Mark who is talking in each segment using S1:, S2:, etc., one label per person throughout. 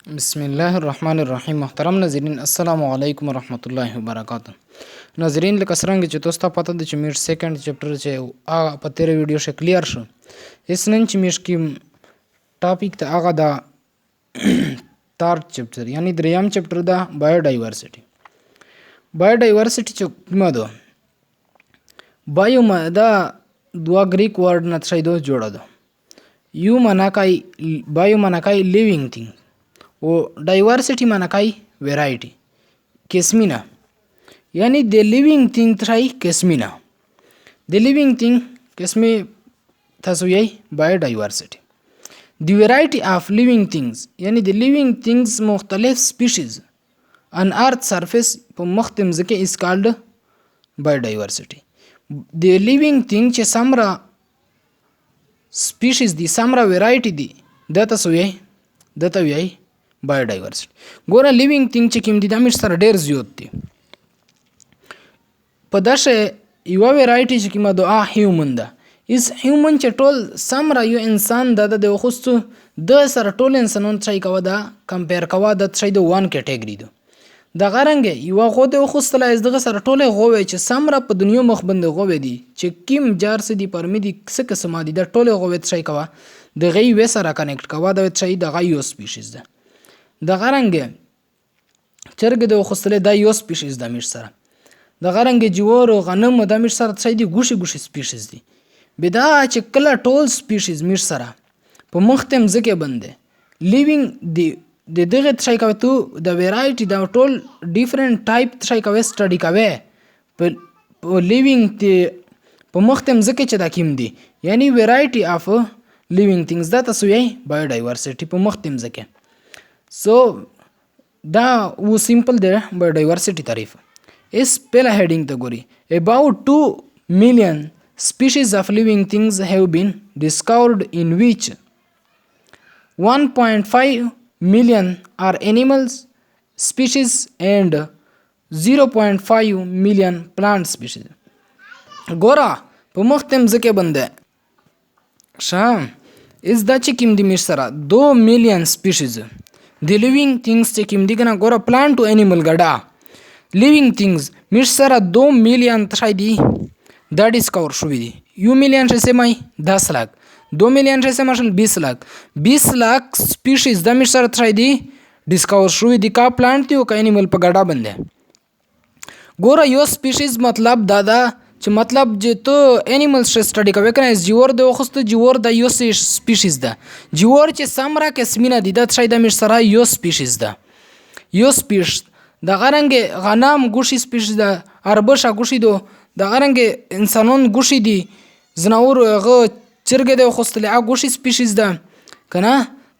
S1: बिस्मिल्लाहिर्रहमानिर्रहीम। मोहतरम नाज़रीन, अस्सलामु अलैकुम वरहमतुल्लाहि वबरकातुहू। नाज़रीन, लकस रंग च तोस्ता पता द च मीट सेकंड चैप्टर च आ पतेरे वीडियो से क्लियर शो इसनन च मीट की टॉपिक त आगा दा तार चैप्टर यानी द्रियाम चैप्टर दा बायोडाइवर्सिटी च मदो बायो दा दुआ ग्रीक वर्ड न छइदो जोड़दो यू मनाकाई बायो मनाकाई लिविंग थिंग वो डाइवर्सिटी मनाकाई वेराइटी केस्मिना यानी द लिविंग थिंग थ्राई केस्मिना द लिविंग थिंग केस्मी थसुयई biodiversity the variety of living things यानी द लिविंग थिंग्स मुख्तलिफ species on earth surface په مختم ځکه is called biodiversity. The living thing چې سمره species دي سمره variety دي دته سوی دته وی biodiversity. ګوره living thing چې کوم دي د امیر سره ډیر زیات دي په داسه یو variety چې کومه دعا human ده is human چې ټول سمره یو انسان د خوستو د سره ټول انسانون چې کوه دا کمپیر کوه د چې د وان کټګری ده د غرنګ یو غو د خوستل از دغه سره ټوله غوې چې سمره په دنیا مخ بند غوې دي چې کیم جارس دي پرمې دي څه قسمه دي د ټوله غوې څای کوا د غي و سره کنیکټ کوا د څای د غي یو سپیشیز ده د غرنګ چرګ د خوستل د یو سپیشیز د مش سره د غرنګ جوور غنم د مش سره څای دي ګوشي ګوشي سپیشیز دي بدا چې کله ټول سپیشیز مش سره په مختم ځکه بنده لیوینګ دی د دغه څای کوي تو د ویرایټي د ټول ډیفرنٹ ټایپ څای کوي سټډي کوي په لیوینګ ته په مختم ځکه چې دا کیم دي یعنی ویرایټي اف لیوینګ ثینګز دا تاسو یې بایوډایورسټي په مختم ځکه سو دا و سمپل دی بایوډایورسټي تعریف اس پهلا هیډینګ ته ګوري about 2 million species of living things have been discovered in which 1.5 million are animals species and 0.5 million plant species. ګورا په مختم ځکه بنده شام از دا چې کوم د مش سره 2 میلیون سپیشیز د لیوینګ ثینګز چې کوم دي کنه ګورا پلانټ او انیمل ګډا لیوینګ ثینګز مش سره 2 میلیون ترای دي دا ډیسکور شوې دي یو میلیون څه مای 10 लाख 2 میلیون څه ماشل 20 लाख سپیشیز د مش سره ترای دي ډیسکور شوې دي کا پلانټ دی او کا انیمل په ګډا بنده ګوره یو سپیشیز مطلب دا چې مطلب چې ته انیمل سټډي کوي کنه جیور د خوست جیور د یو سپیشیز ده جیور چې سمرا قسمینه دي د ترای د مش سره یو سپیشیز ده یو سپیش د غرنګ غنم ګوشي سپیشیز ده اربشه ګوشي دو د غرنګ انسانون ګوشي دي زناور غ چرګ د خوستل ا ګوشي سپیشیز ده کنه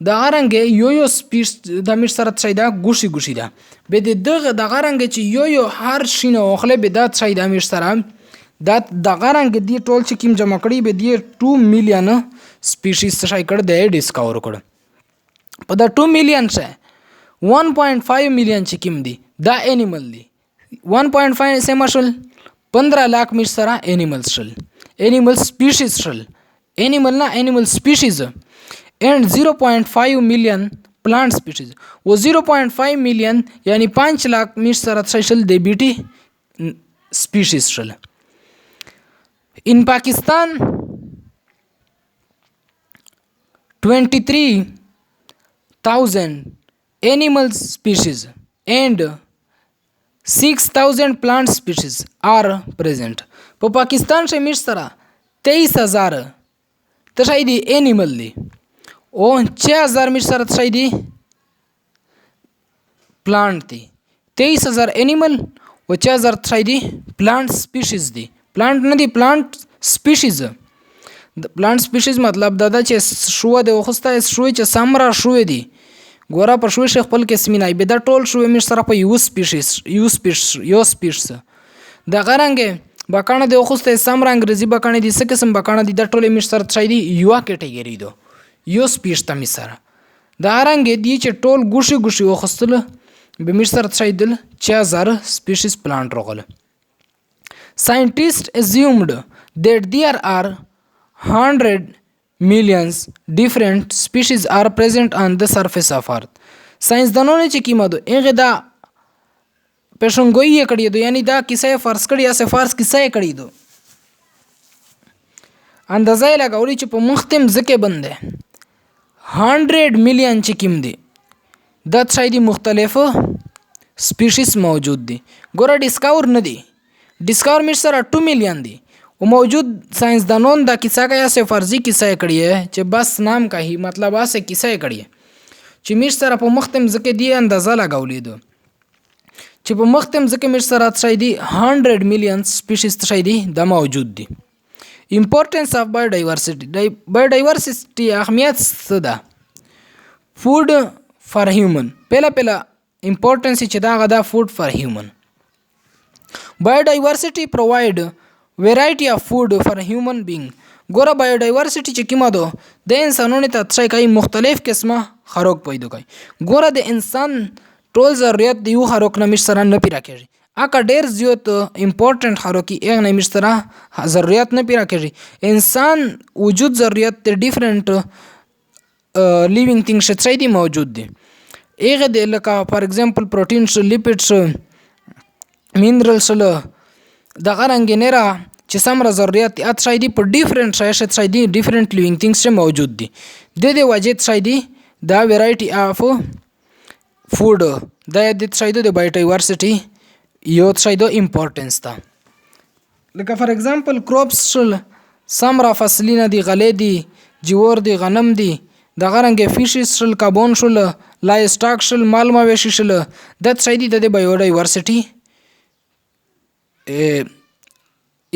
S1: د غرنګ یو سپیش د مش سره ترای دا ګوشي ده به دغه د غرنګ چې یو هر شینه اوخله به د ترای د مش سره دا د غرنګ دی ټول چې کیم جمع کړي به دی 2 میلیون سپیشیز ترای کړ د ډیسکور کړ په دا 2 میلیون څخه 1.5 میلیون چې کیم دي دا انیمل دي 1.5 سمشل 15 लाख مش سره انیمل شل انیمل سپیشیز شل انیمل نه انیمل سپیشیز and 0.5 million plant species वो 0.5 million यानी 5 लाख मिश सरा शल दे बीटी species शल in Pakistan 23,000 animal species and 6,000 plant species are present په Pakistan से मिश सरा 23,000 तशाई दी एनिमल दी ओ 6,000 मिश सर तशाई दी प्लांट दी 23,000 एनिमल और 6,000 तशाई दी प्लांट स्पीशीज दी प्लांट न दी प्लांट स्पीशीज प्लांट स्पीशीज मतलब दादा चे शुआ दे वखस्ता शुए चे सामरा शुए दी गोरा पर शुए शेख पल के स्मिनाई बेदा टोल शुए मिश सर पर यू स्पीशीज दा गरंगे बकाना दे वखस्ता सामरा अंग्रेजी बकाने दी से किस्म बकाना दी दा टोले मिश सर तशाई दी युवा कैटेगरी दो यो स्पीश ता मिसरा दारंगे दी चे टोल गुशी गुशी वखस्तल बमिसर तशाइदल 6,000 species plant रोगल scientists assumed that there are 100 millions different species are present on the surface of earth ساينسدانونو چې کیمه دو هغه دا پیشنګوئی کړی دو یعنی دا کیسه فرض کړی یا فرض کیسه کړی دو اندازه لګولې چې په مختم ځکه بنده 100 میلیون چې کیم دي د څای دي مختلفو سپیشیز موجود دي ګوره ډیسکاور نه دي ډیسکاور مش سره 2 میلیون دي او موجود ساينسدانون دا کیسه کا سے فرضی کیسه کړی ہے چې بس نام کا هی مطلب اسه کیسه کړی ہے چې مش سره په مختم ځکه دی اندازه لګولې دو چې په مختم ځکه مش سره څای دي 100 میلیون سپیشیز څای دي د موجود دي Importance of biodiversity. Biodiversity اهمیت څه ده؟ Food for human. پهلا importance چې دا غدا food for human. Biodiversity provide variety of food for human being. ګوره biodiversity چې کومه ده د انسانونو ته څه کوي مختلف قسمه خوراک پیدا کوي. ګوره د انسان ټول ضرورت دی یو خوراک نه مش سره نه پیرا کېږي. اکا ډیر زیات امپورټنٹ خوراکي اغه نه مش سره ضرورت نه پیرا کېږي. انسان وجود ضرورت ډیفرنٹ لیوینګ تھنګ شته دی موجود دي. اغه د لکه فار ایگزامپل پروتینز لیپیډز مینرالز د غرنګ نه چې سمره ضرورت ات شای دی په ډیفرنٹ شای دی ډیفرنٹ لیوینګ تھنګز موجود دي. د دې وجه شای دی دا ویرایټي اف فود د دې شای د بایوډایورسټي یو څه د امپورټنس ده لکه فار ایگزامپل کروپس شل سمرا فصلینه دی غلې دی جوور دی غنم دی د غرنګ فیشز شل کاربون شل لای سټاک شل مال مویشي شل د څه دی د بایوډایورسټي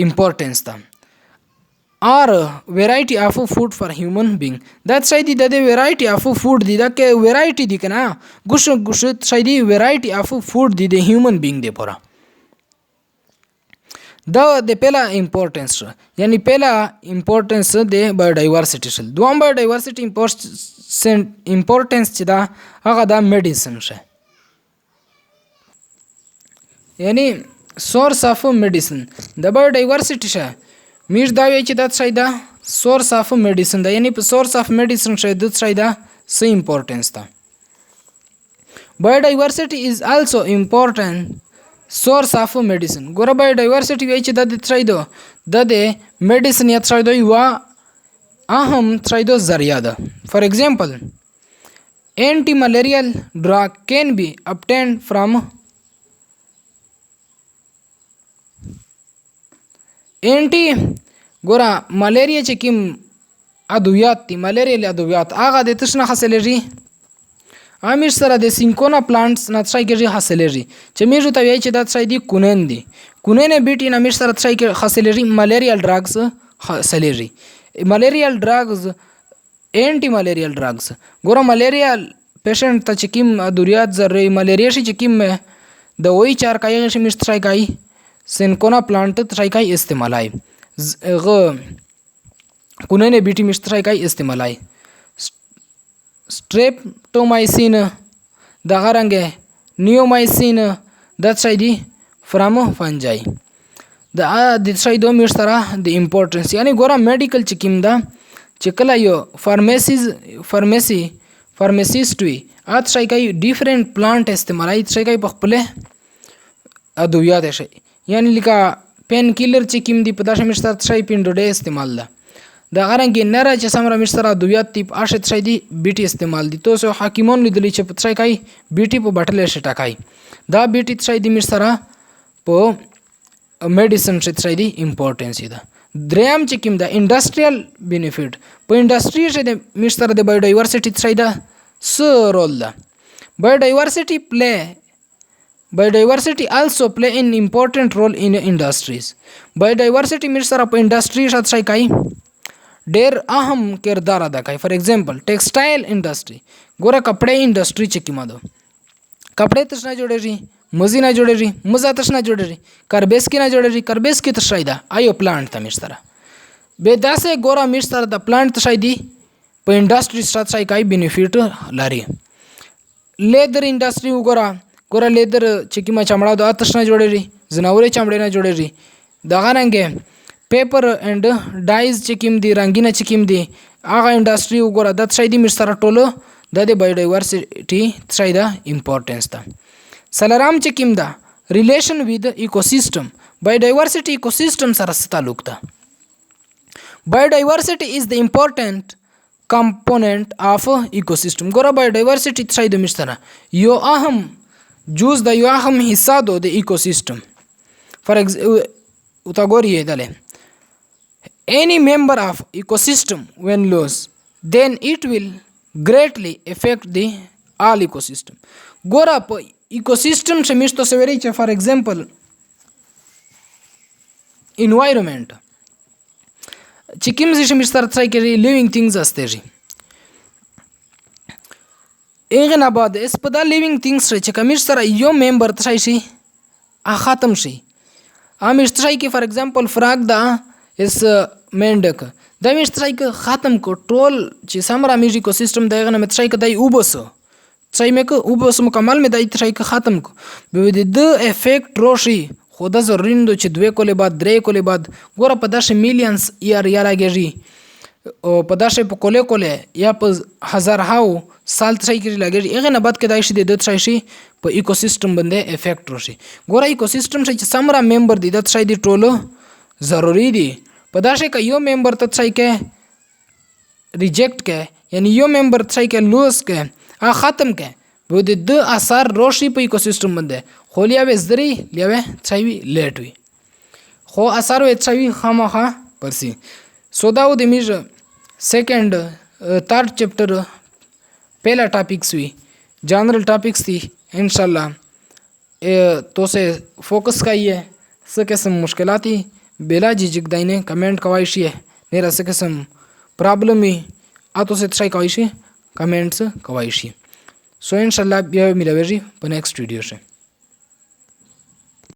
S1: امپورټنس ده or variety of food for human being that side the variety of food the variety di kana gush side variety of food the human being de pora the pela importance yani pela importance de biodiversity shel دوام biodiversity importance چې دا هغه د medicine شه yani source of medicine د biodiversity شه میر دا وی چې د څه دا سورس اف میډیسن دا یعنی په سورس اف میډیسن شه د څه دا څه امپورټنس دا بایوډایورسټي از آلسو امپورټنٹ سورس اف میډیسن ګوره بایوډایورسټي وی چې د څه دا د میډیسن یا څه دا یو اهم څه دا ذریعہ ده فار ایگزامپل انټي ملیریال ډراګ کین بی obtained from انټي ګوره ملیریا چې کوم ادویات دي ملیریال ادویات هغه د تشنه حاصلېږي امیر سره د سینکونا پلانټس نه څای کې حاصلېږي چې میږي ته وایي چې دا څای دي کونن دي کونن بیټي نه امیر سره څای کې حاصلېږي ملیریال ډراګز حاصلېږي ملیریال ډراګز انټي ملیریال ډراګز ګوره ملیریال پیشنټ ته چې کوم ادویات ضروري ملیریا شي چې کوم د وای چار کایغه شي مش څای کای سینکونا پلانٹ ترائی استعمال آئی کونین بیٹی مش ترائی استعمال آئی سٹریپٹومائسین دغه رنګ نیومایسین د څه دی فرامو فنجای د څه دو مش سره د امپورټنس یعنی ګوره میډیکل چې کیم دا چې کله یو فارماسیست وي ات څه کوي ډیفرنٹ پلانټ استعمالای څه کوي په خپل ادویات شي یعنی لکه پین کیلر چې کیم دی په داسې مشتر څه پینډوډه استعمال ده د غرنګ نره چې سمره مشتر ادویات تیپ اشه څه دی بیټي استعمال دي تو سو حکیمون لیدلی چې څه کوي بیټي په بټل شي ټکای دا بیټي څه دی مشتر په میډیسن څه دی امپورټنس ده دریم چې کیم دا انډستریال بینیفیټ په انډستری شه د مشتر د بایوډایورسټي څه ده س رول ده Biodiversity also play an important role in industries. Biodiversity میر سره په انډستری شات شي کوي ډیر اهم کردار ادا کوي. فار ایگزامپل ټیکسټایل انډستری ګوره کپڑے انډستری چې کیمه ده کپڑے تاسو نه جوړیږي مزي نه جوړیږي مزه تاسو نه جوړیږي کربس کې نه جوړیږي کربس کې تاسو ده ایو پلانټ ته میر سره به داسې ګوره میر سره د پلانټ تاسو دی په انډستری شات شي کوي بینیفیټ لري. لیدر انډستری وګوره ګوره لیدر چې کیما چمړه د آتش نه جوړېږي زناوري چمړې نه جوړېږي دغه رنګ پیپر اینڈ ډایز چې کیم دي رنگینه چې کیم دي هغه انډستری وګوره د څه دي مر سره ټولو د biodiversity ट्राई द importance द सलाराम चे किम द relation with ecosystem biodiversity ecosystem सरस तालुक द biodiversity is the important component of ecosystem गोरा बायोडाइवर्सिटी ट्राई द मिस्टरा यो अहम जूस द यो अहम हिस्सा दो द इकोसिस्टम फॉर उतागोरी दले any member of ecosystem when lost then it will greatly affect the all ecosystem gora ecosystem se misto severice for example environment chikim se mistar try ke living things aste ji egen abad es pada living things re che mistar yo member try shi a khatam shi am try ke for example frag da is मेंढक दमिश ट्राइक ख़त्म को ट्रोल ची समरा मिज इकोसिस्टम देगा ना में ट्राइक दाई उबस ट्राई में को उबस मुकम्मल में दाई ट्राइक ख़त्म को विद द इफेक्ट रोशी खुदा जरूरी दो ची द्वे कोले बाद द्रे कोले बाद गोरा पदाश मिलियंस यार यारा गेजी ओ पदाश प कोले कोले या प हजार हाउ साल ट्राई की लगे एगे ना बात के दाइश दे द ट्राइशी प इकोसिस्टम बंदे इफेक्ट रोशी गोरा इकोसिस्टम से समरा मेंबर दी द ट्राई दी ट्रोलो जरूरी दी पदाशे का यो मेंबर तत्साई के रिजेक्ट के यानी यो मेंबर तत्साई के लूस के आ ख़त्म के वो द आसार रोशी पे इकोसिस्टम बंदे खोलिया वे जरी लियावे चाहिए लेट हुई खो आसार वे चाहिए खामा खा परसी सोदाऊ दिमिज सेकंड थर्ड चैप्टर पहला टॉपिक्स हुई जनरल टॉपिक्स थी इंशाल्लाह तो से फोकस का ये सके सम मुश्किलाती बेला जिजिक दाइने कमेंट कवाइशी है नेरा से कसम प्रॉब्लम ही आतो से ट्राई कवाइशी कमेंट्स कवाइशी सो इंशाल्लाह बिया मिलावेजी पर नेक्स्ट वीडियो से।